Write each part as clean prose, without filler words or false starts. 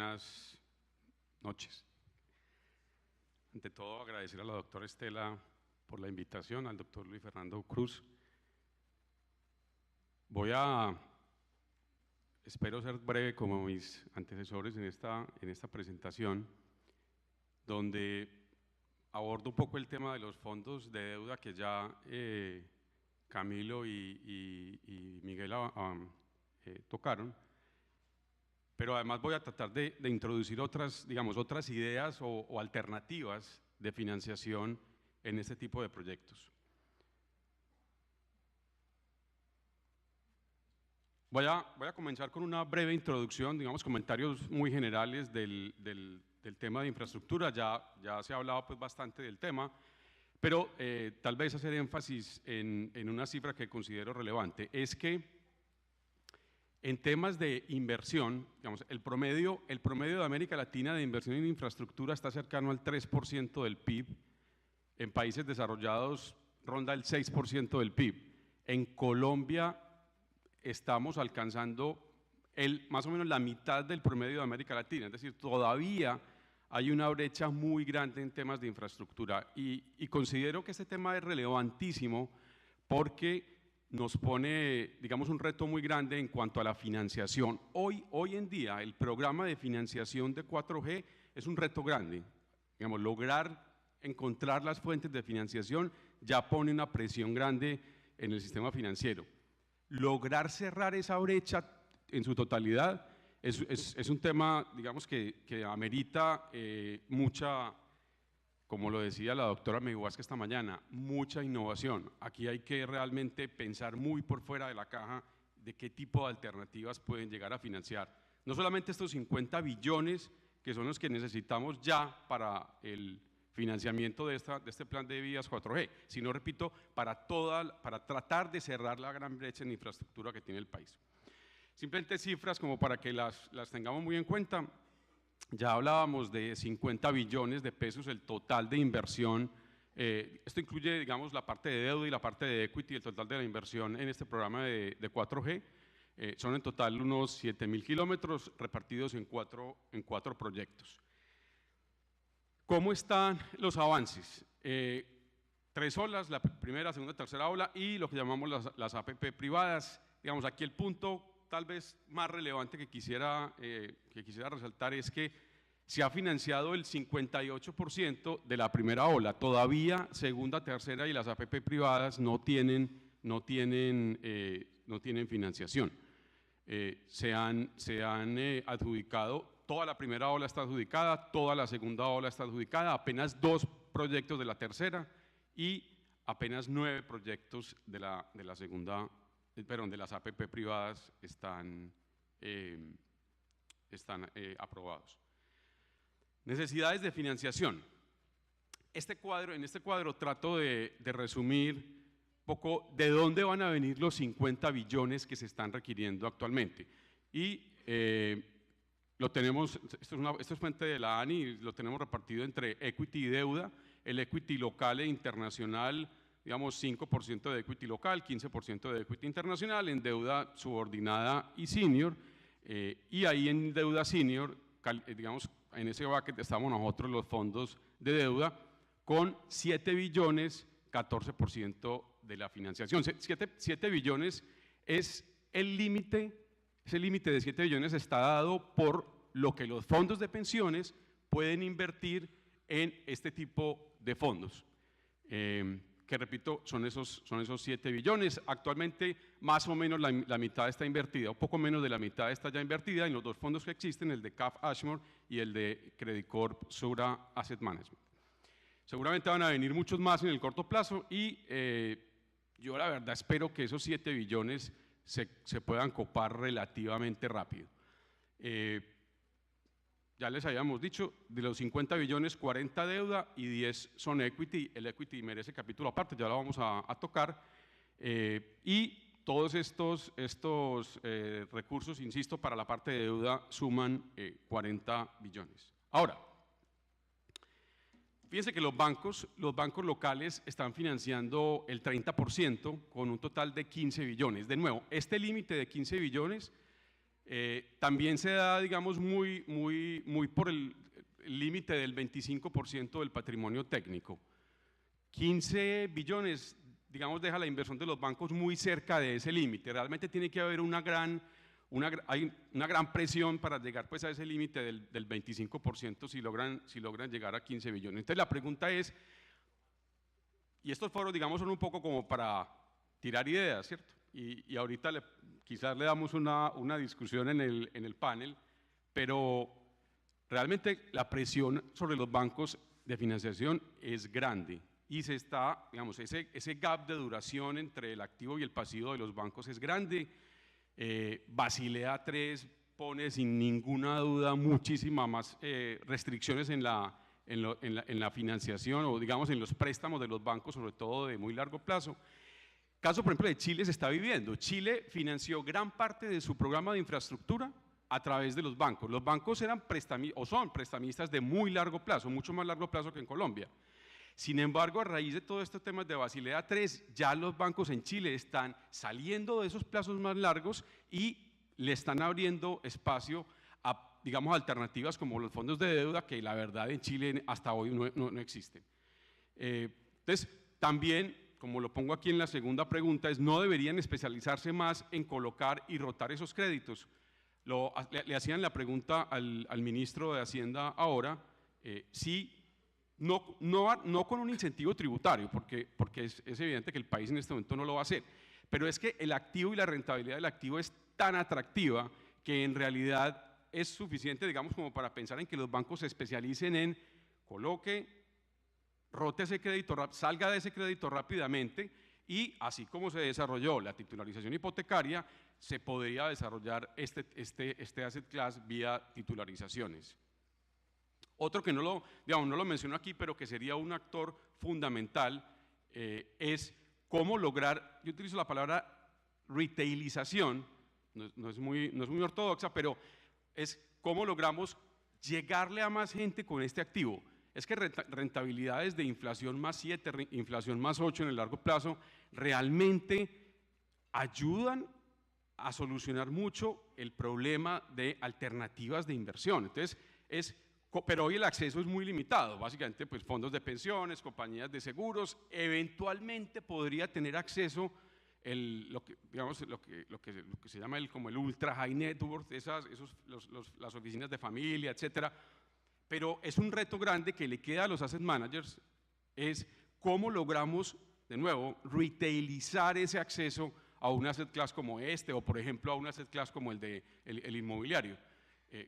Buenas noches. Ante todo, agradecer a la doctora Estela por la invitación, al doctor Luis Fernando Cruz. Espero ser breve como mis antecesores en esta presentación, donde abordo un poco el tema de los fondos de deuda que ya Camilo y Miguel tocaron. Pero además voy a tratar de introducir otras ideas o alternativas de financiación en este tipo de proyectos. Voy a comenzar con una breve introducción, comentarios muy generales del tema de infraestructura. Ya se ha hablado pues bastante del tema, pero tal vez hacer énfasis en una cifra que considero relevante. Es que en temas de inversión, el promedio de América Latina de inversión en infraestructura está cercano al 3% del PIB. En países desarrollados ronda el 6% del PIB. En Colombia estamos alcanzando más o menos la mitad del promedio de América Latina, es decir, todavía hay una brecha muy grande en temas de infraestructura y considero que este tema es relevantísimo porque nos pone, un reto muy grande en cuanto a la financiación. Hoy en día el programa de financiación de 4G es un reto grande. Lograr encontrar las fuentes de financiación ya pone una presión grande en el sistema financiero. Lograr cerrar esa brecha en su totalidad es un tema, que amerita mucha, como lo decía la doctora Meguasca esta mañana, mucha innovación. Aquí hay que realmente pensar muy por fuera de la caja de qué tipo de alternativas pueden llegar a financiar. No solamente estos 50 billones que son los que necesitamos ya para el financiamiento de este plan de vías 4G, sino, repito, para tratar de cerrar la gran brecha en infraestructura que tiene el país. Simplemente cifras como para que las tengamos muy en cuenta. Ya hablábamos de 50 billones de pesos el total de inversión. Esto incluye, la parte de deuda y la parte de equity, el total de la inversión en este programa de 4G. Son en total unos 7.000 kilómetros repartidos en cuatro proyectos. ¿Cómo están los avances? 3 olas, la primera, segunda, tercera ola y lo que llamamos las APP privadas. Aquí el punto tal vez más relevante que quisiera resaltar es que se ha financiado el 58% de la primera ola. Todavía segunda, tercera y las APP privadas no tienen financiación. Se han adjudicado, toda la primera ola está adjudicada, toda la segunda ola está adjudicada, apenas 2 proyectos de la tercera y apenas 9 proyectos de las APP privadas están aprobados. Necesidades de financiación. En este cuadro trato de resumir un poco de dónde van a venir los 50 billones que se están requiriendo actualmente. Y lo tenemos, esto es fuente de la ANI, lo tenemos repartido entre equity y deuda. El equity local e internacional, 5% de equity local, 15% de equity internacional, en deuda subordinada y senior, y ahí en deuda senior, en ese bucket estamos nosotros los fondos de deuda con 7 billones, 14% de la financiación. 7 billones es el límite, ese límite de 7 billones está dado por lo que los fondos de pensiones pueden invertir en este tipo de fondos. Que repito, son esos 7 billones. Actualmente más o menos la mitad está invertida, un poco menos de la mitad está ya invertida en los 2 fondos que existen, el de CAF Ashmore y el de Credit Corp Sura Asset Management. Seguramente van a venir muchos más en el corto plazo y yo la verdad espero que esos 7 billones se puedan copar relativamente rápido. Ya les habíamos dicho, de los 50 billones, 40 deuda y 10 son equity. El equity merece capítulo aparte, ya lo vamos a tocar. Y todos estos recursos, insisto, para la parte de deuda suman 40 billones. Ahora, fíjense que los bancos locales están financiando el 30% con un total de 15 billones. De nuevo, este límite de 15 billones También se da, digamos, muy por el límite del 25% del patrimonio técnico. 15 billones, digamos, deja la inversión de los bancos muy cerca de ese límite. Realmente tiene que haber hay una gran presión para llegar pues, a ese límite del 25% si logran llegar a 15 billones. Entonces la pregunta es, y estos foros, digamos, son un poco como para tirar ideas, ¿cierto? Y ahorita quizás le damos una discusión en el panel, pero realmente la presión sobre los bancos de financiación es grande y digamos, ese gap de duración entre el activo y el pasivo de los bancos es grande. Basilea III pone sin ninguna duda muchísimas más restricciones en la financiación o digamos en los préstamos de los bancos, sobre todo de muy largo plazo. Caso, por ejemplo, de Chile se está viviendo. Chile financió gran parte de su programa de infraestructura a través de los bancos. Los bancos eran son prestamistas de muy largo plazo, mucho más largo plazo que en Colombia. Sin embargo, a raíz de todos estos temas de Basilea III, ya los bancos en Chile están saliendo de esos plazos más largos y le están abriendo espacio a, digamos, alternativas como los fondos de deuda, que la verdad en Chile hasta hoy no existen. Entonces, también, como lo pongo aquí en la segunda pregunta, no deberían especializarse más en colocar y rotar esos créditos. Le hacían la pregunta al ministro de Hacienda ahora, si no con un incentivo tributario, porque es evidente que el país en este momento no lo va a hacer, pero es que el activo y la rentabilidad del activo es tan atractiva que en realidad es suficiente, digamos, como para pensar en que los bancos se especialicen en rote ese crédito, salga de ese crédito rápidamente y así como se desarrolló la titularización hipotecaria, se podría desarrollar este asset class vía titularizaciones. Otro que no lo menciono aquí, pero que sería un actor fundamental, es cómo lograr, yo utilizo la palabra retailización, no es muy ortodoxa, pero es cómo logramos llegarle a más gente con este activo. Es que rentabilidades de inflación más 7, inflación más 8 en el largo plazo, realmente ayudan a solucionar mucho el problema de alternativas de inversión. Entonces, pero hoy el acceso es muy limitado, básicamente pues fondos de pensiones, compañías de seguros, eventualmente podría tener acceso lo que se llama como el ultra high net worth, las oficinas de familia, etcétera. Pero es un reto grande que le queda a los asset managers, es cómo logramos, de nuevo, retailizar ese acceso a un asset class como este, o por ejemplo a un asset class como el inmobiliario,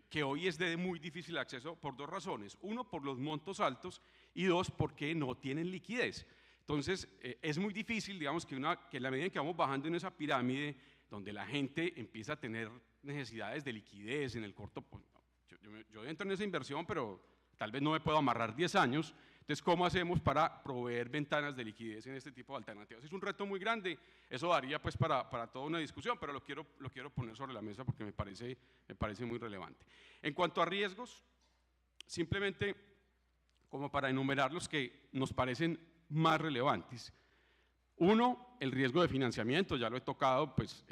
que hoy es de muy difícil acceso por dos razones. Uno, por los montos altos, y dos, porque no tienen liquidez. Entonces, es muy difícil, digamos, que en la medida en que vamos bajando en esa pirámide, donde la gente empieza a tener necesidades de liquidez en el corto plazo. Yo entro en esa inversión, pero tal vez no me puedo amarrar 10 años. Entonces, ¿cómo hacemos para proveer ventanas de liquidez en este tipo de alternativas? Es un reto muy grande, eso daría pues para toda una discusión, pero lo quiero poner sobre la mesa porque me parece muy relevante. En cuanto a riesgos, simplemente como para enumerar los que nos parecen más relevantes. Uno, el riesgo de financiamiento, ya lo he tocado, pues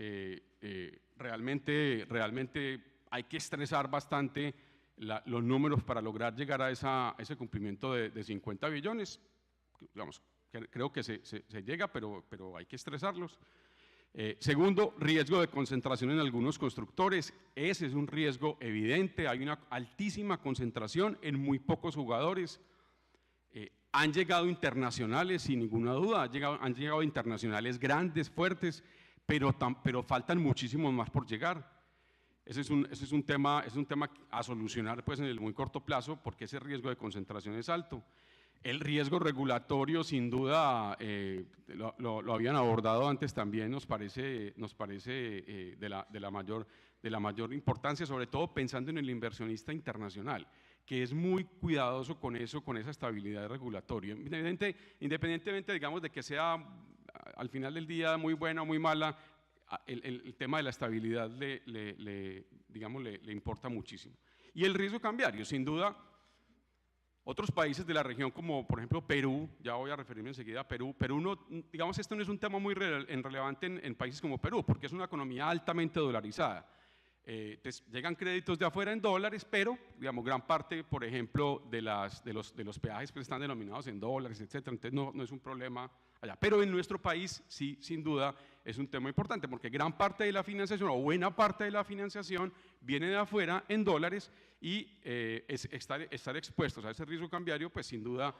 realmente hay que estresar bastante los números para lograr llegar a ese cumplimiento de 50 billones. Digamos, creo que se llega, pero hay que estresarlos. Segundo, riesgo de concentración en algunos constructores. Ese es un riesgo evidente, hay una altísima concentración en muy pocos jugadores. Han llegado internacionales, sin ninguna duda, han llegado internacionales grandes, fuertes, pero faltan muchísimos más por llegar. Ese es un tema a solucionar pues, en el muy corto plazo, porque ese riesgo de concentración es alto. El riesgo regulatorio, sin duda, lo habían abordado antes también, nos parece de la mayor importancia, sobre todo pensando en el inversionista internacional, que es muy cuidadoso con esa estabilidad regulatoria. Independientemente, digamos, de que sea al final del día muy buena o muy mala, el tema de la estabilidad le importa muchísimo. Y el riesgo cambiario, sin duda, otros países de la región como por ejemplo Perú, ya voy a referirme enseguida a Perú, digamos esto no es un tema muy relevante en países como Perú, porque es una economía altamente dolarizada. Entonces, llegan créditos de afuera en dólares, pero digamos, gran parte, por ejemplo, de los peajes pues, están denominados en dólares, etcétera. Entonces no es un problema allá. Pero en nuestro país sí, sin duda, es un tema importante, porque gran parte de la financiación, o buena parte de la financiación, viene de afuera en dólares, y estar expuestos a ese riesgo cambiario, pues sin duda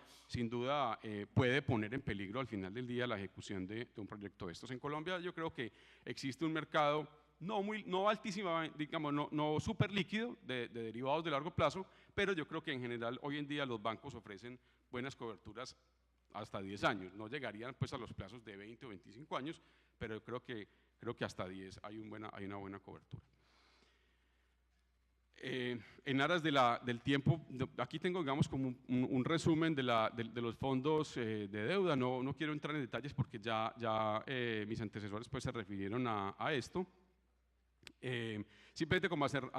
puede poner en peligro al final del día la ejecución de un proyecto de estos. En Colombia yo creo que existe un mercado no altísimo, digamos, no súper líquido de derivados de largo plazo, pero yo creo que en general hoy en día los bancos ofrecen buenas coberturas hasta 10 años, no llegarían pues a los plazos de 20 o 25 años, pero yo creo que hasta 10 hay una buena cobertura. En aras del tiempo, aquí tengo digamos como un resumen de los fondos de deuda, no quiero entrar en detalles porque ya mis antecesores pues se refirieron a esto. Simplemente como hacer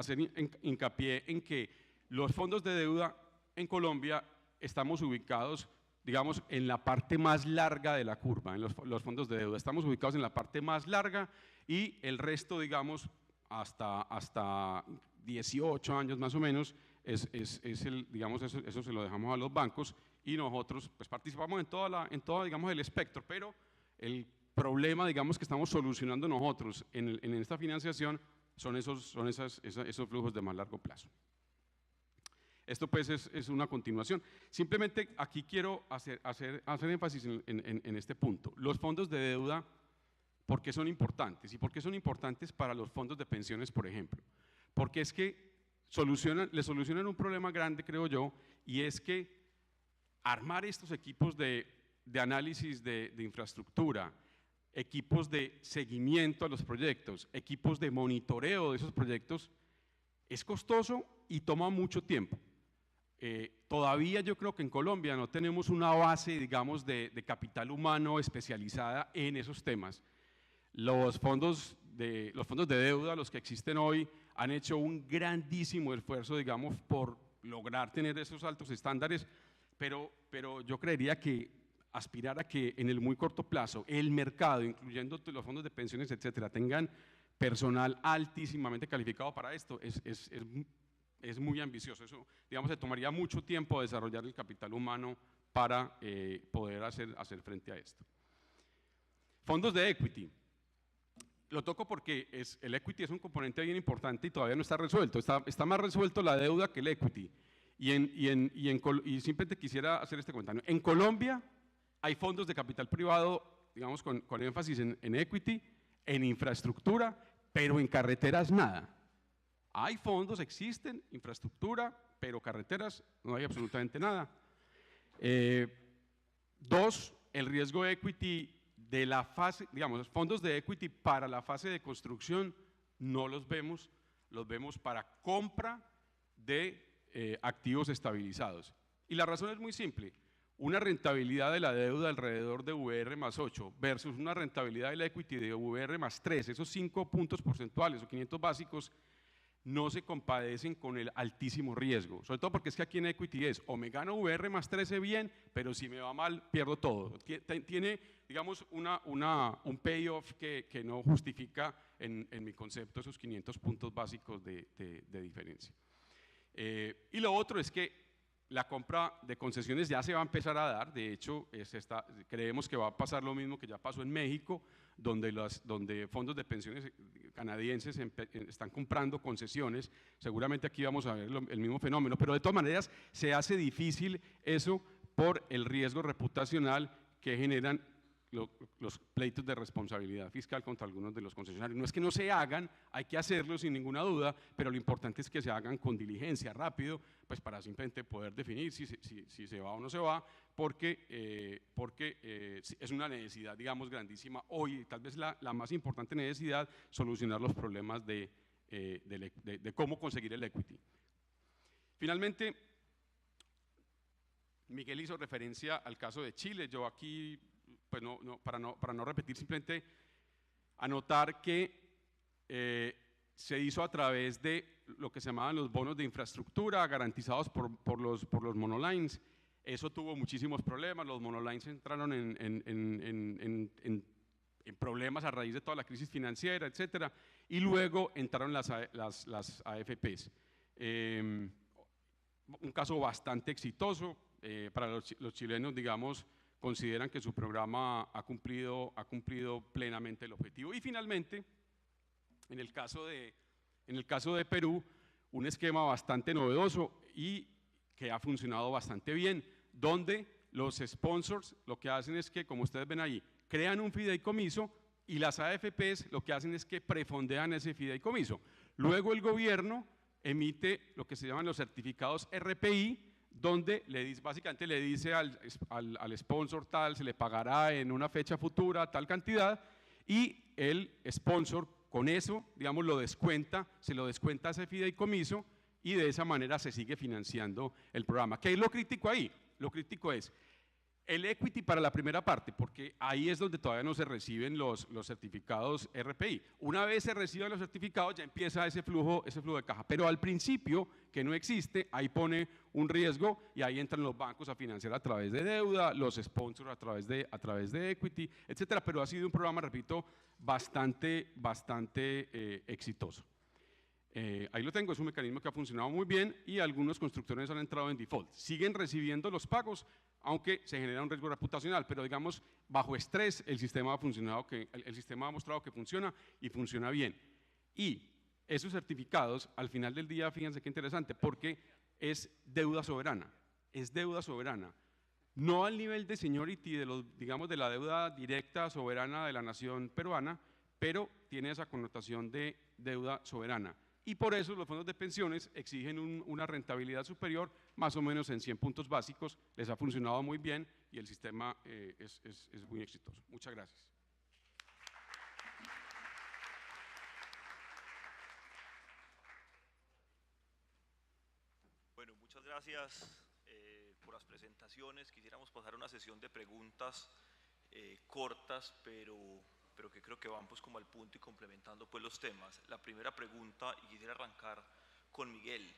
hincapié en que los fondos de deuda en Colombia estamos ubicados, digamos, en la parte más larga de la curva, en los fondos de deuda. Estamos ubicados en la parte más larga y el resto, digamos, hasta 18 años más o menos, digamos, eso se lo dejamos a los bancos y nosotros pues, participamos en todo digamos, el espectro, pero el problema, digamos, que estamos solucionando nosotros en esta financiación son esos flujos de más largo plazo. Esto pues es una continuación. Simplemente aquí quiero hacer énfasis en este punto. Los fondos de deuda, ¿por qué son importantes? ¿Y por qué son importantes para los fondos de pensiones, por ejemplo? Porque es que le solucionan un problema grande, creo yo, y es que armar estos equipos de análisis de infraestructura, equipos de seguimiento a los proyectos, equipos de monitoreo de esos proyectos, es costoso y toma mucho tiempo. Todavía yo creo que en Colombia no tenemos una base, digamos, de capital humano especializada en esos temas. Los fondos de deuda, los que existen hoy, han hecho un grandísimo esfuerzo, digamos, por lograr tener esos altos estándares, pero yo creería que aspirar a que en el muy corto plazo el mercado, incluyendo los fondos de pensiones, etcétera, tengan personal altísimamente calificado para esto, es muy ambicioso. Eso, digamos, se tomaría mucho tiempo desarrollar el capital humano para poder hacer frente a esto. Fondos de equity. Lo toco porque el equity es un componente bien importante y todavía no está resuelto. Está más resuelto la deuda que el equity. Y simplemente quisiera hacer este comentario. En Colombia hay fondos de capital privado, digamos, con énfasis en equity, en infraestructura, pero en carreteras nada. Hay fondos, existen, infraestructura, pero carreteras no hay absolutamente nada. Dos, el riesgo equity de la fase, digamos, fondos de equity para la fase de construcción no los vemos para compra de activos estabilizados. Y la razón es muy simple. Una rentabilidad de la deuda alrededor de VR más 8 versus una rentabilidad del equity de VR más 3, esos 5 puntos porcentuales o 500 básicos no se compadecen con el altísimo riesgo, sobre todo porque es que aquí en equity es o me gano VR más 13 bien, pero si me va mal pierdo todo. Tiene, digamos, un payoff que no justifica en mi concepto esos 500 puntos básicos de diferencia. Y lo otro es que la compra de concesiones ya se va a empezar a dar. De hecho, creemos que va a pasar lo mismo que ya pasó en México, donde fondos de pensiones canadienses están comprando concesiones. Seguramente aquí vamos a ver el mismo fenómeno, pero de todas maneras se hace difícil eso por el riesgo reputacional que generan los pleitos de responsabilidad fiscal contra algunos de los concesionarios. No es que no se hagan, hay que hacerlo sin ninguna duda, pero lo importante es que se hagan con diligencia, rápido, pues para simplemente poder definir si se va o no se va, porque es una necesidad, digamos, grandísima hoy, tal vez la más importante necesidad, solucionar los problemas de cómo conseguir el equity. Finalmente, Miguel hizo referencia al caso de Chile. Yo aquí, pues para no repetir, simplemente anotar que se hizo a través de lo que se llamaban los bonos de infraestructura garantizados por los monolines. Eso tuvo muchísimos problemas. Los monolines entraron en en problemas a raíz de toda la crisis financiera, etcétera, y luego entraron las AFPs. Un caso bastante exitoso, para los chilenos, digamos, consideran que su programa ha cumplido plenamente el objetivo. Y finalmente, en el caso de Perú, un esquema bastante novedoso y que ha funcionado bastante bien, donde los sponsors lo que hacen es que, como ustedes ven ahí, crean un fideicomiso y las AFPs lo que hacen es que prefondean ese fideicomiso. Luego el gobierno emite lo que se llaman los certificados RPI, donde básicamente le dice al sponsor tal, se le pagará en una fecha futura tal cantidad, y el sponsor con eso, digamos, se lo descuenta a ese fideicomiso, y de esa manera se sigue financiando el programa. ¿Qué es lo crítico ahí? Lo crítico es el equity para la primera parte, porque ahí es donde todavía no se reciben los certificados RPI. Una vez se reciban los certificados ya empieza ese flujo de caja, pero al principio, que no existe, ahí pone un riesgo y ahí entran los bancos a financiar a través de deuda, los sponsors a través de equity, etcétera, pero ha sido un programa, repito, bastante exitoso. Ahí lo tengo, es un mecanismo que ha funcionado muy bien y algunos constructores han entrado en default. Siguen recibiendo los pagos, aunque se genera un riesgo reputacional, pero digamos, bajo estrés el sistema ha mostrado que funciona y funciona bien. Y esos certificados, al final del día, fíjense qué interesante, porque es deuda soberana, no al nivel de seniority de la deuda directa soberana de la nación peruana, pero tiene esa connotación de deuda soberana. Y por eso los fondos de pensiones exigen una rentabilidad superior, más o menos en 100 puntos básicos. Les ha funcionado muy bien y el sistema es muy exitoso. Muchas gracias. Bueno, muchas gracias por las presentaciones. Quisiéramos pasar a una sesión de preguntas cortas, pero que creo que van pues como al punto y complementando pues los temas. La primera pregunta, y quisiera arrancar con Miguel.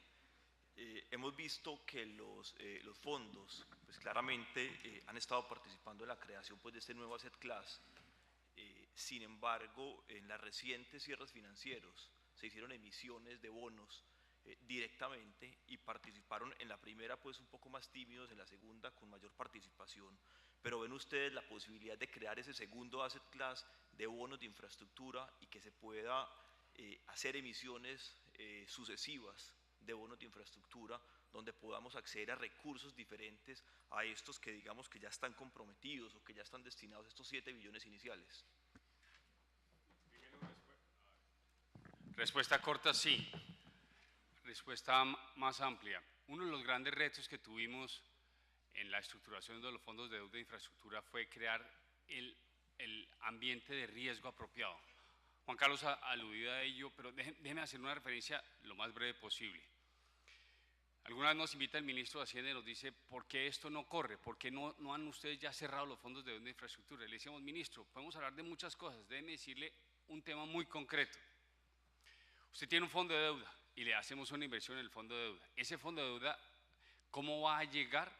Hemos visto que los fondos pues claramente han estado participando en la creación pues de este nuevo asset class. Sin embargo, en las recientes cierres financieros se hicieron emisiones de bonos directamente y participaron en la primera pues un poco más tímidos, en la segunda con mayor participación. Pero ven ustedes la posibilidad de crear ese segundo asset class de bonos de infraestructura y que se pueda hacer emisiones sucesivas de bonos de infraestructura donde podamos acceder a recursos diferentes a estos que digamos que ya están comprometidos o que ya están destinados a estos 7 billones iniciales. Respuesta corta, sí. Respuesta más amplia. Uno de los grandes retos que tuvimos en la estructuración de los fondos de deuda de infraestructura fue crear el ambiente de riesgo apropiado. Juan Carlos aludió a ello, pero déjeme hacer una referencia lo más breve posible. Alguna vez nos invita el ministro de Hacienda y nos dice, ¿por qué esto no corre? ¿Por qué no han ustedes ya cerrado los fondos de deuda de infraestructura? Y le decíamos, ministro, podemos hablar de muchas cosas, déjeme decirle un tema muy concreto. Usted tiene un fondo de deuda y le hacemos una inversión en el fondo de deuda. Ese fondo de deuda, ¿cómo va a llegar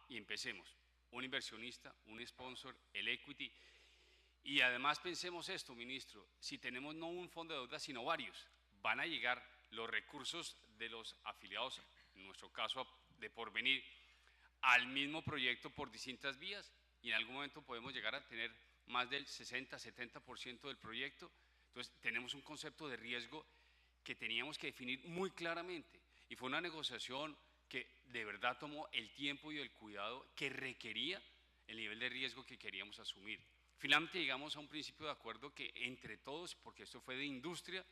y empecemos? Un inversionista, un sponsor, el equity. Y además pensemos esto, ministro, si tenemos no un fondo de deuda, sino varios, van a llegar los recursos de los afiliados, en nuestro caso de Porvenir, al mismo proyecto por distintas vías y en algún momento podemos llegar a tener más del 60-70% del proyecto. Entonces tenemos un concepto de riesgo que teníamos que definir muy claramente y fue una negociación que de verdad tomó el tiempo y el cuidado que requería el nivel de riesgo que queríamos asumir. Finalmente llegamos a un principio de acuerdo que entre todos, porque esto fue de industria,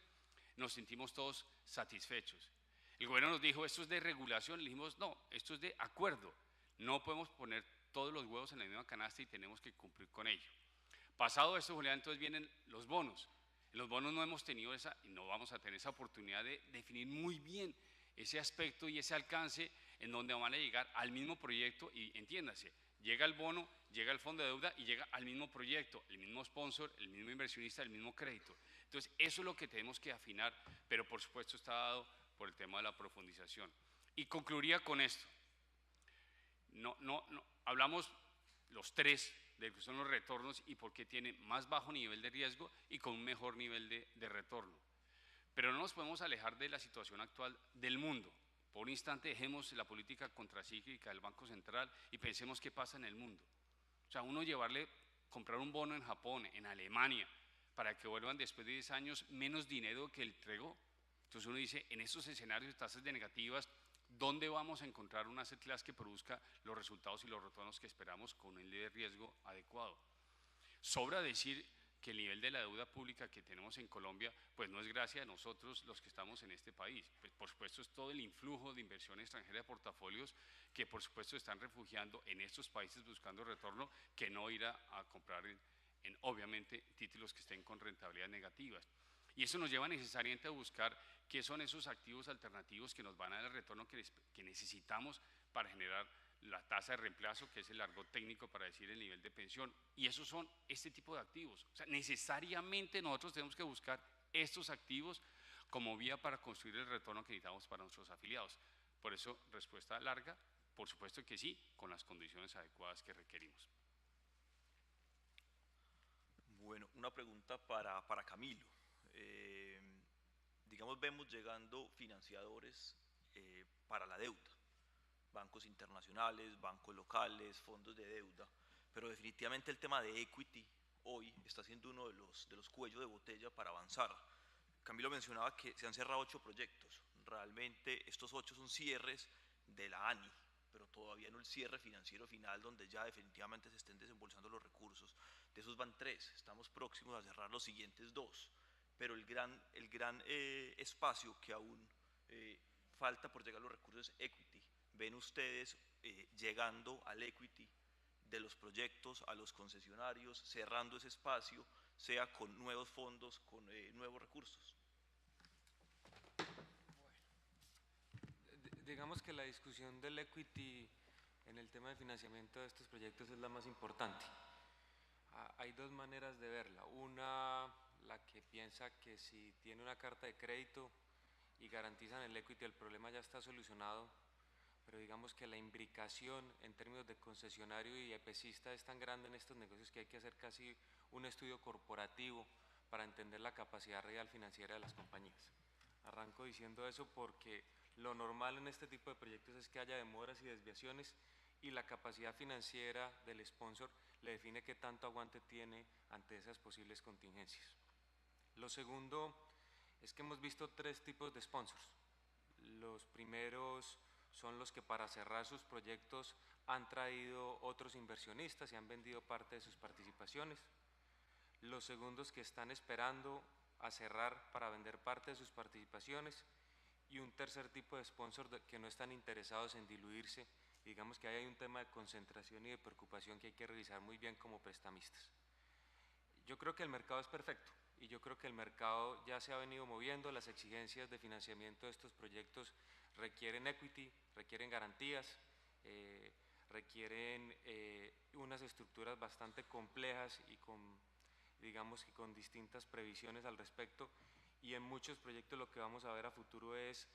nos sentimos todos satisfechos. El gobierno nos dijo, esto es de regulación, le dijimos, no, esto es de acuerdo, no podemos poner todos los huevos en la misma canasta y tenemos que cumplir con ello. Pasado esto, Julián, entonces vienen los bonos. En los bonos no hemos tenido y no vamos a tener esa oportunidad de definir muy bien ese aspecto y ese alcance en donde van a llegar al mismo proyecto y entiéndase, llega el bono, llega el fondo de deuda y llega al mismo proyecto, el mismo sponsor, el mismo inversionista, el mismo crédito. Entonces eso es lo que tenemos que afinar, pero por supuesto está dado por el tema de la profundización. Y concluiría con esto, hablamos los tres de que son los retornos y por qué tiene más bajo nivel de riesgo y con un mejor nivel de retorno. Pero no nos podemos alejar de la situación actual del mundo. Por un instante dejemos la política contracíclica del Banco Central y pensemos qué pasa en el mundo. O sea, uno comprar un bono en Japón, en Alemania, para que vuelvan después de 10 años menos dinero que entregó. Entonces uno dice, en estos escenarios de tasas de negativas, ¿dónde vamos a encontrar una asset class que produzca los resultados y los retornos que esperamos con un nivel de riesgo adecuado? Sobra decir que el nivel de la deuda pública que tenemos en Colombia, pues no es gracias a nosotros los que estamos en este país. Pues por supuesto es todo el influjo de inversión extranjera de portafolios que por supuesto están refugiando en estos países buscando retorno, que no ir a comprar en obviamente títulos que estén con rentabilidades negativas. Y eso nos lleva necesariamente a buscar qué son esos activos alternativos que nos van a dar el retorno que necesitamos para generar la tasa de reemplazo, que es el argot técnico para decir el nivel de pensión, y esos son este tipo de activos. O sea, necesariamente nosotros tenemos que buscar estos activos como vía para construir el retorno que necesitamos para nuestros afiliados. Por eso, respuesta larga, por supuesto que sí, con las condiciones adecuadas que requerimos. Bueno, una pregunta para Camilo. Digamos, vemos llegando financiadores para la deuda, bancos internacionales, bancos locales, fondos de deuda, pero definitivamente el tema de equity hoy está siendo uno de los cuellos de botella para avanzar. Camilo mencionaba que se han cerrado 8 proyectos, realmente estos 8 son cierres de la ANI, pero todavía no el cierre financiero final donde ya definitivamente se estén desembolsando los recursos. De esos van 3, estamos próximos a cerrar los siguientes 2, pero el gran espacio que aún falta por llegar a los recursos es equity. ¿Ven ustedes llegando al equity de los proyectos a los concesionarios, cerrando ese espacio, sea con nuevos fondos, con nuevos recursos? Digamos que la discusión del equity en el tema de financiamiento de estos proyectos es la más importante. Hay dos maneras de verla. Una, la que piensa que si tiene una carta de crédito y garantizan el equity, el problema ya está solucionado, pero digamos que la imbricación en términos de concesionario y EPCista es tan grande en estos negocios que hay que hacer casi un estudio corporativo para entender la capacidad real financiera de las compañías. Arranco diciendo eso porque lo normal en este tipo de proyectos es que haya demoras y desviaciones y la capacidad financiera del sponsor le define qué tanto aguante tiene ante esas posibles contingencias. Lo segundo es que hemos visto 3 tipos de sponsors. Los primeros son los que para cerrar sus proyectos han traído otros inversionistas y han vendido parte de sus participaciones. Los segundos que están esperando a cerrar para vender parte de sus participaciones, y un tercer tipo de sponsors que no están interesados en diluirse. Digamos que ahí hay un tema de concentración y de preocupación que hay que revisar muy bien como prestamistas. Yo creo que el mercado es perfecto y yo creo que el mercado ya se ha venido moviendo. Las exigencias de financiamiento de estos proyectos requieren equity, requieren garantías, requieren unas estructuras bastante complejas y digamos que con distintas previsiones al respecto, y en muchos proyectos lo que vamos a ver a futuro es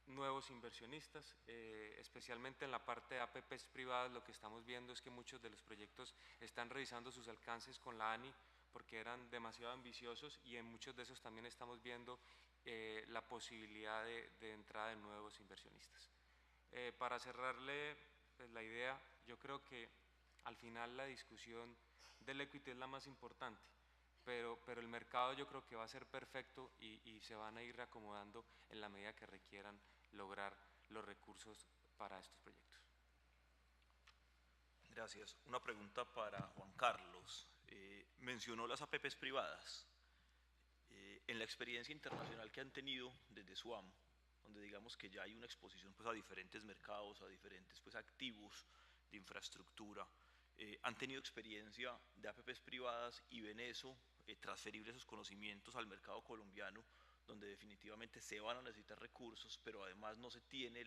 nuevos inversionistas, especialmente en la parte de APPs privadas. Lo que estamos viendo es que muchos de los proyectos están revisando sus alcances con la ANI porque eran demasiado ambiciosos, y en muchos de esos también estamos viendo la posibilidad de entrada de nuevos inversionistas. Para cerrarle pues, la idea, yo creo que al final la discusión del equity es la más importante, pero el mercado yo creo que va a ser perfecto y se van a ir reacomodando en la medida que requieran lograr los recursos para estos proyectos. Gracias. Una pregunta para Juan Carlos. Mencionó las APPs privadas. En la experiencia internacional que han tenido desde SUAM, donde digamos que ya hay una exposición pues, a diferentes mercados, a diferentes pues, activos de infraestructura, han tenido experiencia de APPs privadas y ven eso, transferible esos conocimientos al mercado colombiano, donde definitivamente se van a necesitar recursos, pero además no se tiene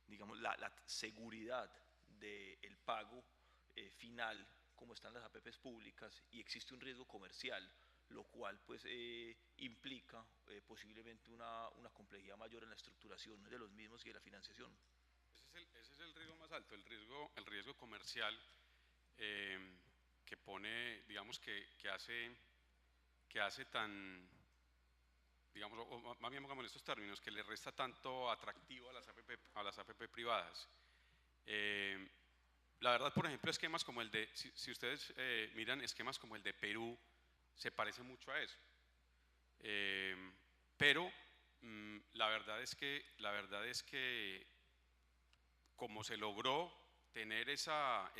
digamos, la seguridad del pago final como están las APPs públicas, y existe un riesgo comercial, lo cual pues implica posiblemente una complejidad mayor en la estructuración de los mismos y de la financiación. Ese es el riesgo más alto, el riesgo comercial. que pone, digamos, que hace tan, digamos, o más bien pongamos en estos términos, que le resta tanto atractivo a las APP privadas. La verdad, por ejemplo, esquemas como el de, si ustedes miran esquemas como el de Perú, se parece mucho a eso. Pero la verdad es que como se logró tener esa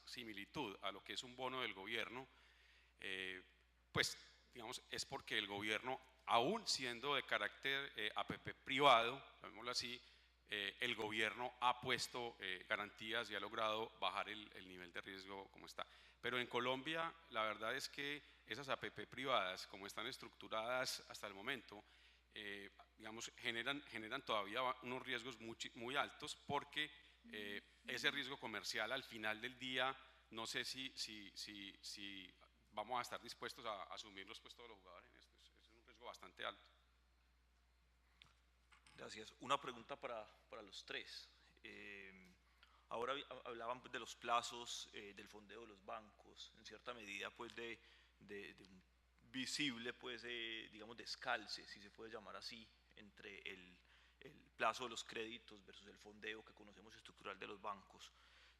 similitud a lo que es un bono del gobierno, pues digamos es porque el gobierno, aún siendo de carácter APP privado, llamémoslo así, el gobierno ha puesto garantías y ha logrado bajar el nivel de riesgo como está. Pero en Colombia la verdad es que esas APP privadas, como están estructuradas hasta el momento, digamos, generan todavía unos riesgos muy altos, porque ese riesgo comercial al final del día, no sé si vamos a estar dispuestos a asumirlos pues todos los jugadores en esto. Es un riesgo bastante alto. Gracias. Una pregunta para los tres. Ahora hablaban pues, de los plazos del fondeo de los bancos, en cierta medida pues de un visible pues digamos descalce, si se puede llamar así, entre el plazo de los créditos versus el fondeo que conocemos estructural de los bancos,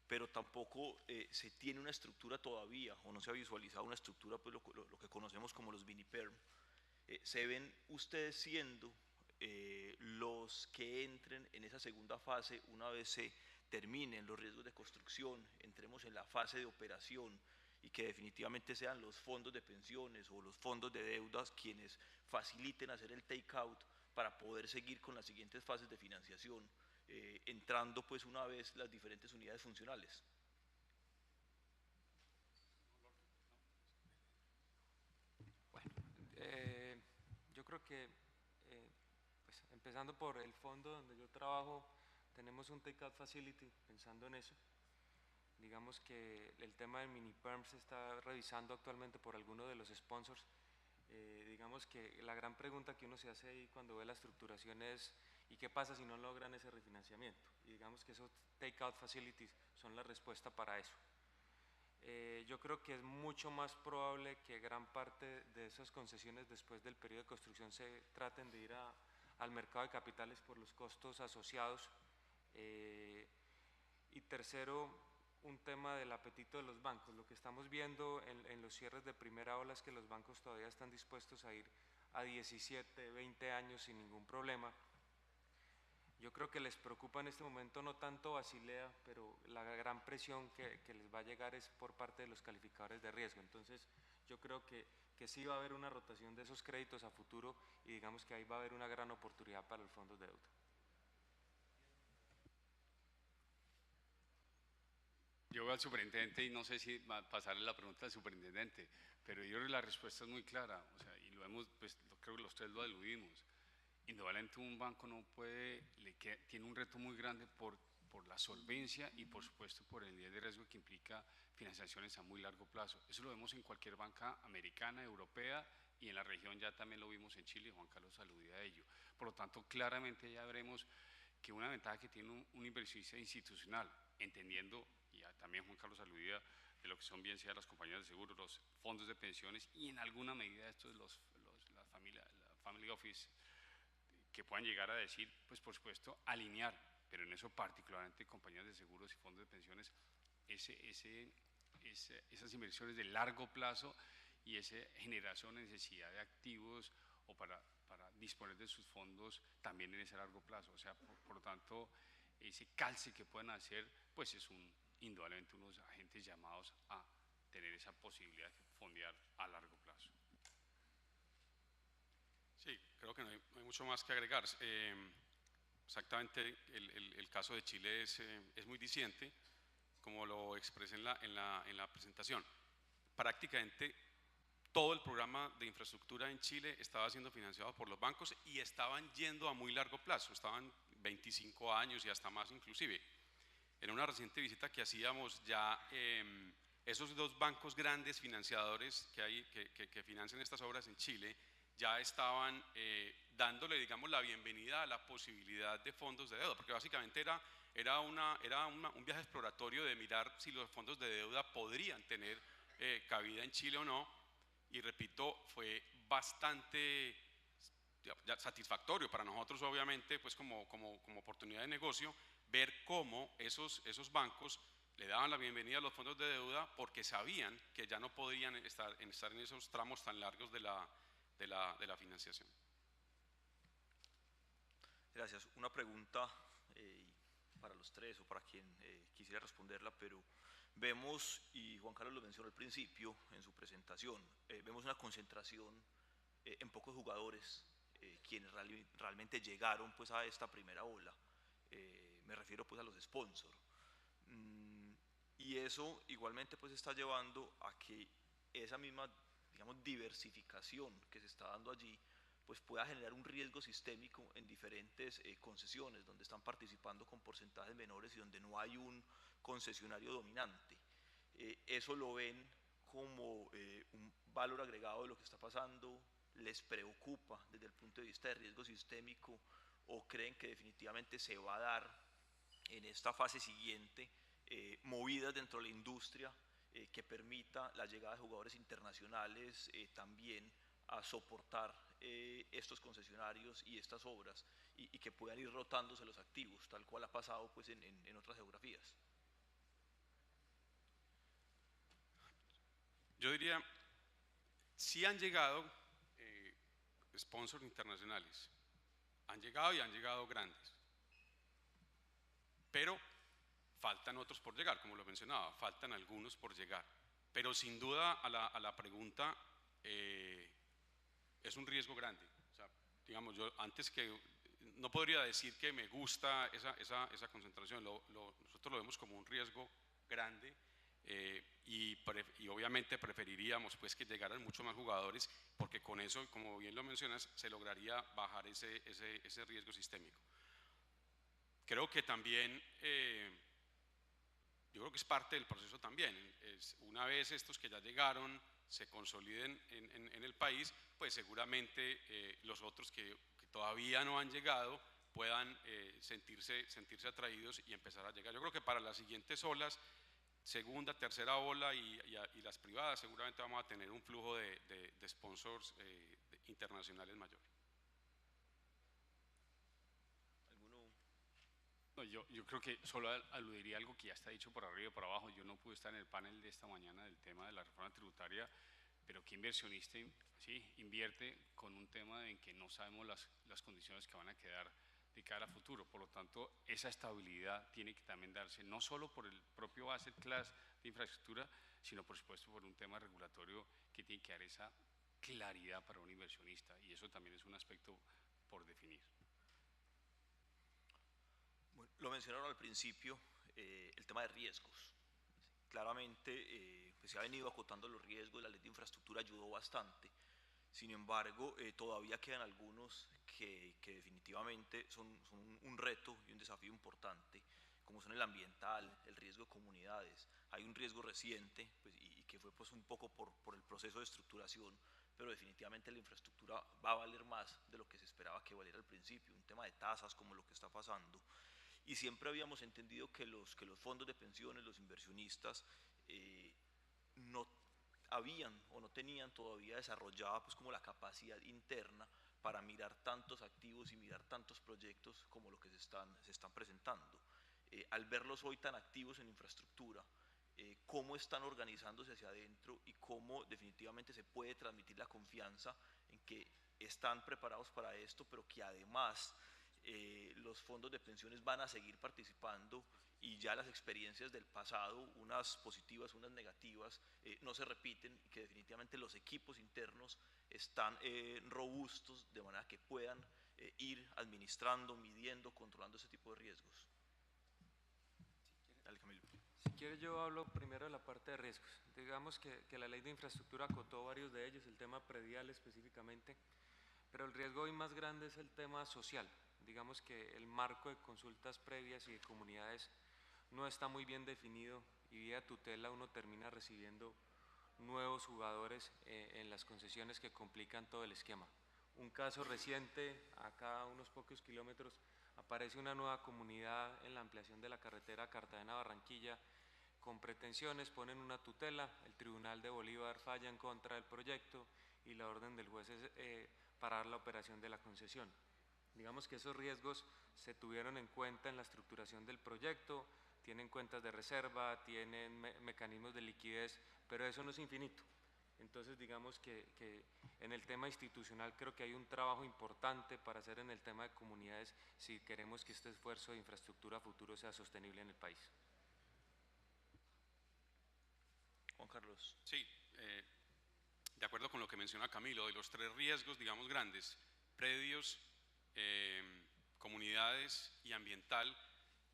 pero tampoco se tiene una estructura todavía, o no se ha visualizado una estructura, pues lo que conocemos como los mini-perm. ¿Se ven ustedes siendo los que entren en esa segunda fase una vez se terminen los riesgos de construcción, entremos en la fase de operación y que definitivamente sean los fondos de pensiones o los fondos de deudas quienes faciliten hacer el take-out para poder seguir con las siguientes fases de financiación, entrando pues una vez las diferentes unidades funcionales? Bueno, yo creo que pues, empezando por el fondo donde yo trabajo, tenemos un take-out facility pensando en eso. Digamos que el tema del mini perm se está revisando actualmente por alguno de los sponsors. Digamos que la gran pregunta que uno se hace ahí cuando ve la estructuración es ¿y qué pasa si no logran ese refinanciamiento? Y digamos que esos take-out facilities son la respuesta para eso. Yo creo que es mucho más probable que gran parte de esas concesiones después del periodo de construcción se traten de ir al mercado de capitales por los costos asociados. Y tercero, un tema del apetito de los bancos. Lo que estamos viendo en los cierres de primera ola es que los bancos todavía están dispuestos a ir a 17, 20 años sin ningún problema. Yo creo que les preocupa en este momento no tanto Basilea, pero la gran presión que les va a llegar es por parte de los calificadores de riesgo. Entonces yo creo que sí va a haber una rotación de esos créditos a futuro y digamos que ahí va a haber una gran oportunidad para los fondos de deuda. Yo veo al superintendente y no sé si va a pasarle la pregunta al superintendente, pero yo creo que la respuesta es muy clara, o sea, y lo hemos, pues creo que los tres lo aludimos. Indudablemente un banco no puede, tiene un reto muy grande por la solvencia y por supuesto por el nivel de riesgo que implica financiaciones a muy largo plazo. Eso lo vemos en cualquier banca americana, europea, y en la región ya también lo vimos en Chile, Juan Carlos aludía a ello. Por lo tanto, claramente ya veremos que una ventaja que tiene un inversionista institucional, entendiendo, y también Juan Carlos aludía de lo que son bien sea las compañías de seguros, los fondos de pensiones y en alguna medida estos la family office, que puedan llegar a decir, pues por supuesto, alinear, pero en eso particularmente compañías de seguros y fondos de pensiones, esas inversiones de largo plazo y esa generación de necesidad de activos o para disponer de sus fondos también en ese largo plazo. O sea, por lo tanto, ese calce que pueden hacer, pues es indudablemente unos agentes llamados a tener esa posibilidad de fondear a largo plazo. Sí, creo que no hay mucho más que agregar. Exactamente, el caso de Chile es muy diciente, como lo expresé en la presentación. Prácticamente todo el programa de infraestructura en Chile estaba siendo financiado por los bancos y estaban yendo a muy largo plazo, estaban 25 años y hasta más inclusive. En una reciente visita que hacíamos ya, esos dos bancos grandes financiadores que financian estas obras en Chile, ya estaban dándole, digamos, la bienvenida a la posibilidad de fondos de deuda, porque básicamente era un viaje exploratorio de mirar si los fondos de deuda podrían tener cabida en Chile o no, y repito, fue bastante satisfactorio para nosotros, obviamente, pues como oportunidad de negocio, ver cómo esos bancos le daban la bienvenida a los fondos de deuda porque sabían que ya no podían estar en esos tramos tan largos de la financiación. Gracias. Una pregunta para los tres o para quien quisiera responderla, pero vemos, y Juan Carlos lo mencionó al principio en su presentación, vemos una concentración en pocos jugadores quienes realmente llegaron pues a esta primera ola. Me refiero pues a los sponsors. Y eso igualmente pues está llevando a que esa misma, digamos, diversificación que se está dando allí pues pueda generar un riesgo sistémico en diferentes concesiones donde están participando con porcentajes menores y donde no hay un concesionario dominante. Eso lo ven como un valor agregado de lo que está pasando, les preocupa desde el punto de vista de riesgo sistémico o creen que definitivamente se va a dar en esta fase siguiente movidas dentro de la industria que permita la llegada de jugadores internacionales también a soportar estos concesionarios y estas obras y que puedan ir rotándose los activos, tal cual ha pasado pues, en otras geografías. Yo diría, sí han llegado sponsors internacionales, han llegado y han llegado grandes, pero faltan otros por llegar, como lo mencionaba, faltan algunos por llegar. Pero sin duda a la pregunta, es un riesgo grande. O sea, digamos, yo antes que, no podría decir que me gusta esa concentración, nosotros lo vemos como un riesgo grande y obviamente preferiríamos pues que llegaran muchos más jugadores porque con eso, como bien lo mencionas, se lograría bajar ese riesgo sistémico. Creo que también, yo creo que es parte del proceso también, una vez estos que ya llegaron se consoliden en el país, pues seguramente los otros que todavía no han llegado puedan sentirse atraídos y empezar a llegar. Yo creo que para las siguientes olas, segunda, tercera ola y las privadas, seguramente vamos a tener un flujo de sponsors internacionales mayor. No, yo creo que solo aludiría a algo que ya está dicho por arriba y por abajo. Yo no pude estar en el panel de esta mañana del tema de la reforma tributaria, pero ¿qué inversionista invierte con un tema en que no sabemos las condiciones que van a quedar de cara a futuro? Por lo tanto, esa estabilidad tiene que también darse no solo por el propio asset class de infraestructura, sino por supuesto por un tema regulatorio que tiene que dar esa claridad para un inversionista, y eso también es un aspecto por definir. Bueno, lo mencionaron al principio, el tema de riesgos. Claramente pues se ha venido acotando los riesgos, la ley de infraestructura ayudó bastante. Sin embargo, todavía quedan algunos que definitivamente son un reto y un desafío importante, como son el ambiental, el riesgo de comunidades. Hay un riesgo reciente pues, y que fue pues, un poco por el proceso de estructuración, pero definitivamente la infraestructura va a valer más de lo que se esperaba que valiera al principio. Un tema de tasas como lo que está pasando. Y siempre habíamos entendido que los fondos de pensiones, los inversionistas, no habían o no tenían todavía desarrollada pues como la capacidad interna para mirar tantos activos y mirar tantos proyectos como lo que se están presentando. Al verlos hoy tan activos en infraestructura, cómo están organizándose hacia adentro y cómo definitivamente se puede transmitir la confianza en que están preparados para esto, pero que además los fondos de pensiones van a seguir participando y ya las experiencias del pasado, unas positivas, unas negativas, no se repiten y que definitivamente los equipos internos están robustos de manera que puedan ir administrando, midiendo, controlando ese tipo de riesgos. Dale, Camilo. Si quiere yo hablo primero de la parte de riesgos. Digamos que la ley de infraestructura acotó varios de ellos, el tema predial específicamente, pero el riesgo hoy más grande es el tema social. Digamos que el marco de consultas previas y de comunidades no está muy bien definido y vía tutela uno termina recibiendo nuevos jugadores en las concesiones que complican todo el esquema. Un caso reciente, a cada unos pocos kilómetros, aparece una nueva comunidad en la ampliación de la carretera Cartagena-Barranquilla con pretensiones, ponen una tutela, el Tribunal de Bolívar falla en contra del proyecto y la orden del juez es parar la operación de la concesión. Digamos que esos riesgos se tuvieron en cuenta en la estructuración del proyecto, tienen cuentas de reserva, tienen mecanismos de liquidez, pero eso no es infinito. Entonces, digamos que en el tema institucional creo que hay un trabajo importante para hacer en el tema de comunidades si queremos que este esfuerzo de infraestructura futuro sea sostenible en el país. Juan Carlos. Sí, de acuerdo con lo que menciona Camilo, de los tres riesgos, digamos, grandes, predios, comunidades y ambiental,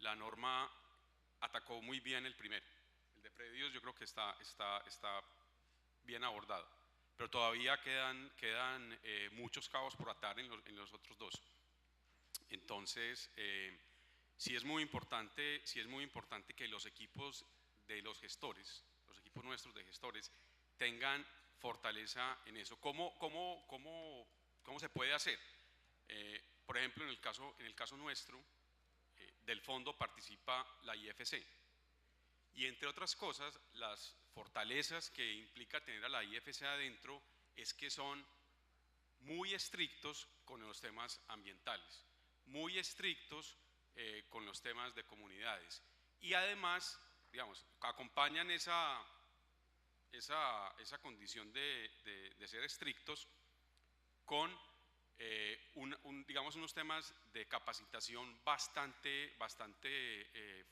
la norma atacó muy bien el primero. El de predios yo creo que está bien abordado, pero todavía quedan muchos cabos por atar en los otros dos. Entonces, sí es muy importante que los equipos de los gestores, los equipos nuestros de gestores, tengan fortaleza en eso. ¿Cómo se puede hacer? Por ejemplo, en el caso nuestro, del fondo participa la IFC. Y entre otras cosas, las fortalezas que implica tener a la IFC adentro es que son muy estrictos con los temas ambientales, muy estrictos con los temas de comunidades. Y además, digamos, acompañan esa condición de ser estrictos con digamos, unos temas de capacitación bastante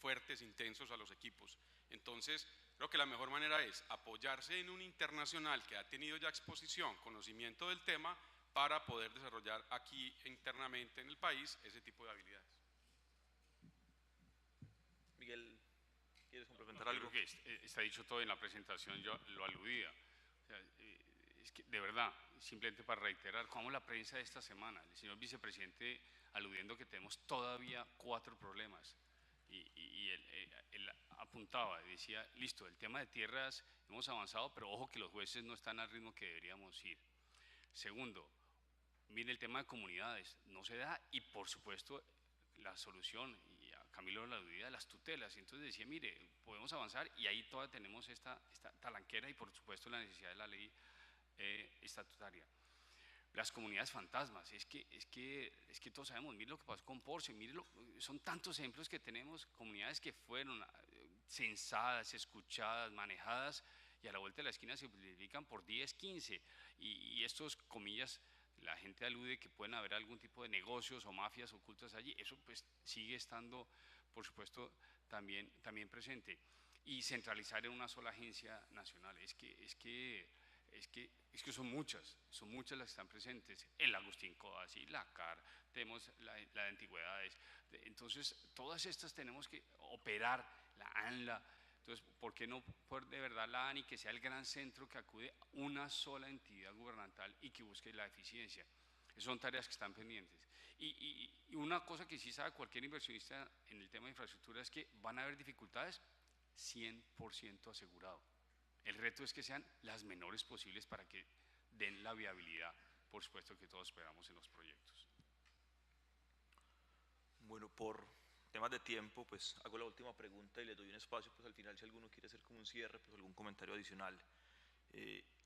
fuertes, intensos a los equipos. Entonces, creo que la mejor manera es apoyarse en un internacional que ha tenido ya exposición, conocimiento del tema, para poder desarrollar aquí internamente en el país ese tipo de habilidades. Miguel, ¿quieres complementar algo? Creo que está dicho todo en la presentación, yo lo aludía. O sea, es que de verdad, simplemente para reiterar, como la prensa de esta semana, el señor vicepresidente aludiendo que tenemos todavía 4 problemas y él apuntaba, decía, listo, el tema de tierras hemos avanzado, pero ojo que los jueces no están al ritmo que deberíamos ir. Segundo, mire el tema de comunidades, no se da y por supuesto la solución, y a Camilo la aludía de las tutelas, entonces decía, mire, podemos avanzar y ahí todavía tenemos esta talanquera y por supuesto la necesidad de la ley estatutaria. Las comunidades fantasmas, es que todos sabemos, mire lo que pasó con Porsche, mire son tantos ejemplos que tenemos, comunidades que fueron censadas, escuchadas, manejadas y a la vuelta de la esquina se multiplican por 10, 15 y estos comillas, la gente alude que pueden haber algún tipo de negocios o mafias ocultas allí, eso pues sigue estando por supuesto también presente y centralizar en una sola agencia nacional, es que son muchas las que están presentes, el Agustín Codazzi, y la CAR, tenemos la de antigüedades, entonces todas estas tenemos que operar, la ANLA, entonces ¿por qué no poner de verdad la ANI que sea el gran centro que acude a una sola entidad gubernamental y que busque la eficiencia? Esas son tareas que están pendientes. Y una cosa que sí sabe cualquier inversionista en el tema de infraestructura es que van a haber dificultades 100% asegurado. El reto es que sean las menores posibles para que den la viabilidad, por supuesto, que todos esperamos en los proyectos. Bueno, por temas de tiempo, pues hago la última pregunta y le doy un espacio, pues al final si alguno quiere hacer como un cierre, pues algún comentario adicional.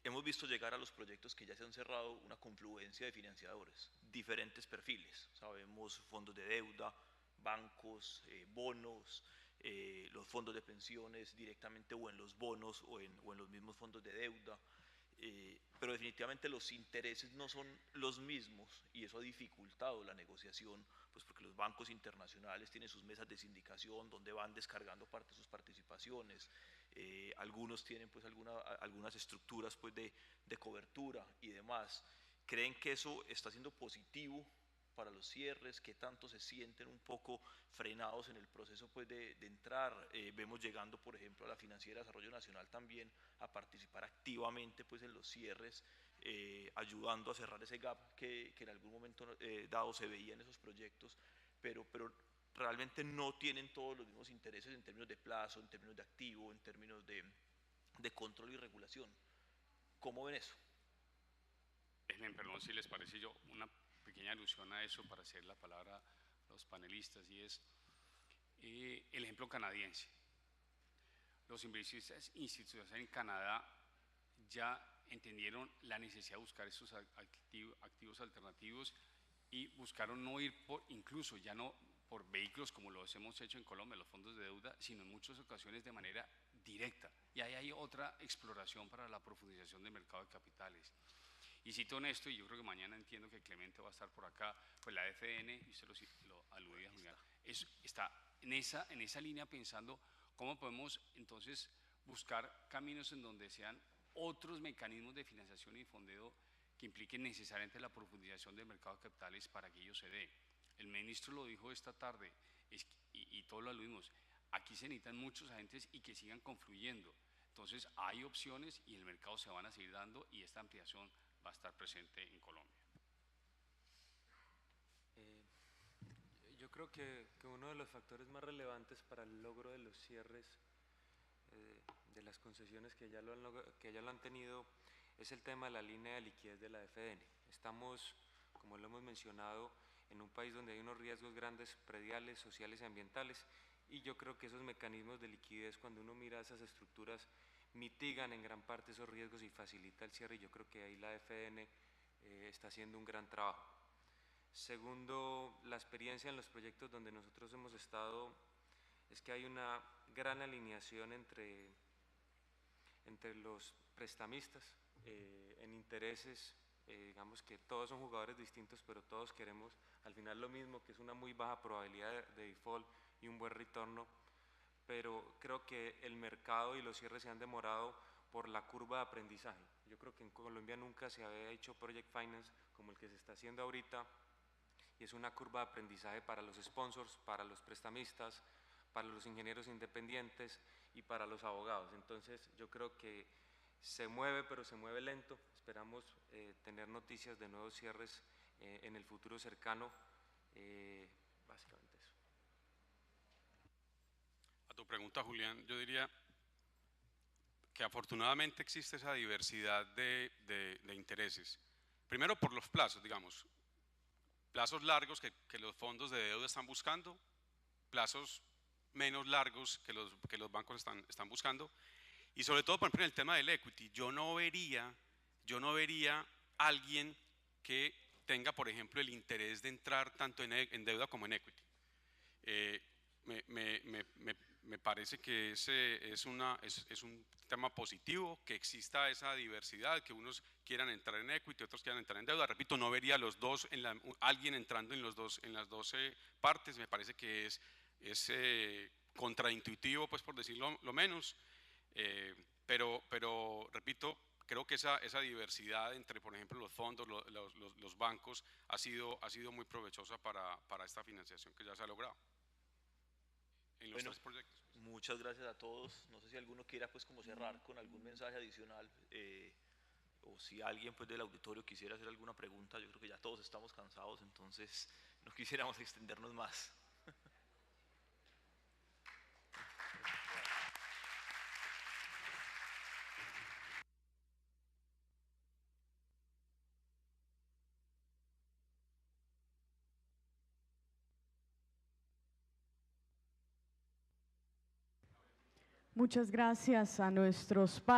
Hemos visto llegar a los proyectos que ya se han cerrado una confluencia de financiadores, diferentes perfiles, sabemos fondos de deuda, bancos, bonos, los fondos de pensiones directamente o en los bonos o en los mismos fondos de deuda, pero definitivamente los intereses no son los mismos y eso ha dificultado la negociación, pues porque los bancos internacionales tienen sus mesas de sindicación donde van descargando parte de sus participaciones, algunos tienen pues algunas estructuras pues de cobertura y demás. ¿Creen que eso está siendo positivo para los cierres? ¿Qué tanto se sienten un poco frenados en el proceso pues de entrar? Vemos llegando por ejemplo a la Financiera de Desarrollo Nacional también a participar activamente pues en los cierres, ayudando a cerrar ese gap que en algún momento dado se veía en esos proyectos, pero realmente no tienen todos los mismos intereses en términos de plazo, en términos de activo, en términos de control y regulación. ¿Cómo ven eso? Perdón si les parece yo una pequeña alusión a eso para hacer la palabra a los panelistas, y es el ejemplo canadiense. Los inversionistas institucionales en Canadá ya entendieron la necesidad de buscar estos activos alternativos y buscaron no ir por, incluso ya no por vehículos como los hemos hecho en Colombia, los fondos de deuda, sino en muchas ocasiones de manera directa. Y ahí hay otra exploración para la profundización del mercado de capitales. Y cito en esto, y yo creo que mañana entiendo que Clemente va a estar por acá, pues la FDN, y usted lo aludía, Julián, está en esa línea pensando cómo podemos entonces buscar caminos en donde sean otros mecanismos de financiación y fondeo que impliquen necesariamente la profundización del mercado de capitales para que ello se dé. El ministro lo dijo esta tarde, y todos lo aludimos, aquí se necesitan muchos agentes y que sigan confluyendo. Entonces hay opciones y el mercado se van a seguir dando, y esta ampliación va a estar presente en Colombia. Yo creo que uno de los factores más relevantes para el logro de los cierres de las concesiones que ya lo han tenido es el tema de la línea de liquidez de la FDN. Estamos, como lo hemos mencionado, en un país donde hay unos riesgos grandes prediales, sociales y ambientales, y yo creo que esos mecanismos de liquidez, cuando uno mira esas estructuras, mitigan en gran parte esos riesgos y facilita el cierre, y yo creo que ahí la FDN está haciendo un gran trabajo. Segundo, la experiencia en los proyectos donde nosotros hemos estado es que hay una gran alineación entre los prestamistas en intereses, digamos que todos son jugadores distintos, pero todos queremos al final lo mismo, que es una muy baja probabilidad de default y un buen retorno, pero creo que el mercado y los cierres se han demorado por la curva de aprendizaje. Yo creo que en Colombia nunca se había hecho project finance como el que se está haciendo ahorita, y es una curva de aprendizaje para los sponsors, para los prestamistas, para los ingenieros independientes y para los abogados. Entonces yo creo que se mueve, pero se mueve lento. Esperamos tener noticias de nuevos cierres en el futuro cercano, básicamente eso. A tu pregunta, Julián, yo diría que afortunadamente existe esa diversidad de intereses. Primero por los plazos, digamos, plazos largos que los fondos de deuda están buscando, plazos menos largos que los bancos están buscando, y sobre todo, por ejemplo, en el tema del equity, yo no vería alguien que tenga, por ejemplo, el interés de entrar tanto en deuda como en equity. Me parece que ese es un tema positivo, que exista esa diversidad, que unos quieran entrar en equity, otros quieran entrar en deuda. Repito, no vería los dos alguien entrando en las 12 partes. Me parece que es contraintuitivo, pues, por decirlo lo menos, pero repito, creo que esa diversidad entre, por ejemplo, los fondos, los bancos ha sido muy provechosa para esta financiación que ya se ha logrado en los tres proyectos. Muchas gracias a todos. No sé si alguno quiera pues como cerrar con algún mensaje adicional, o si alguien pues del auditorio quisiera hacer alguna pregunta. Yo creo que ya todos estamos cansados, entonces no quisiéramos extendernos más. Muchas gracias a nuestros